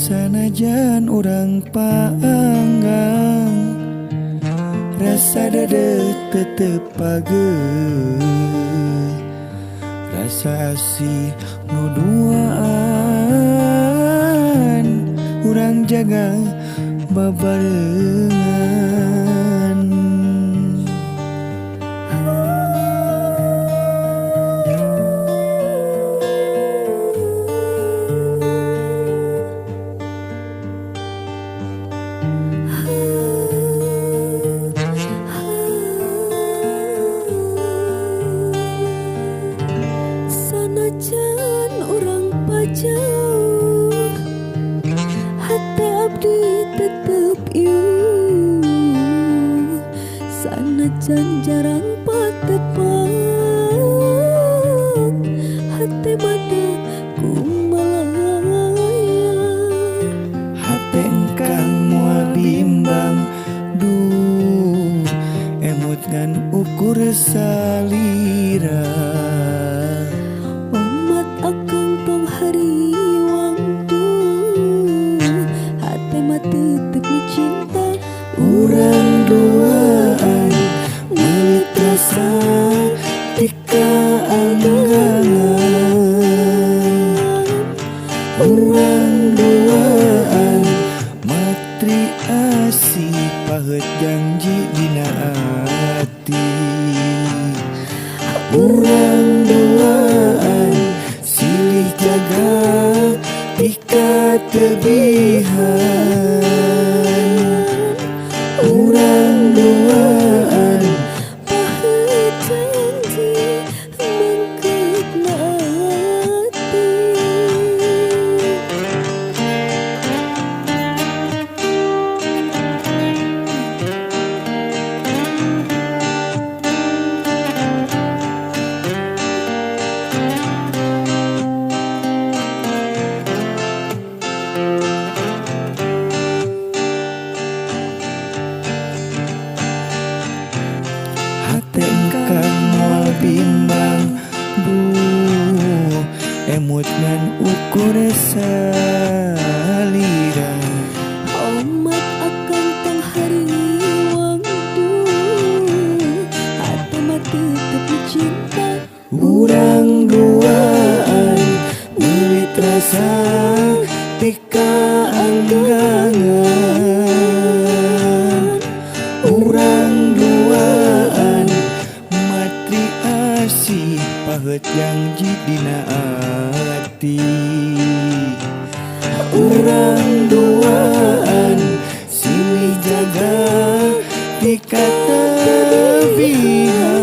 Sanajan urang paanggang rasa dada tetep pageuh, rasa asih nu duaan urang jaga babarengan. Sanajan urang pajauh, hati abdi tetep ieuh. Sanajan jarang patepang, hati bade kumalaya. Hati engkang moal bimbang, duh emut ngan ukur salira. Umat akang tong hariwang duh, hati mah tetep cinta. Urang duaan meuli rasa tika anggangan. Urang duaan matri asih pahet janji dina ati. Urang duaan silih jaga tika tebihan. Urang duaan Pahet janji mengketna ati. hati engkang moal bimbang, duh emut ngan ukur salira. Umat akang tong hariwang duh, hati mah tetep cinta. Urang duaan meuli rasa tika anggangan. Urang duaan matri asih pahet janji dina ati. Urang duaan silih jaga tika tebihan.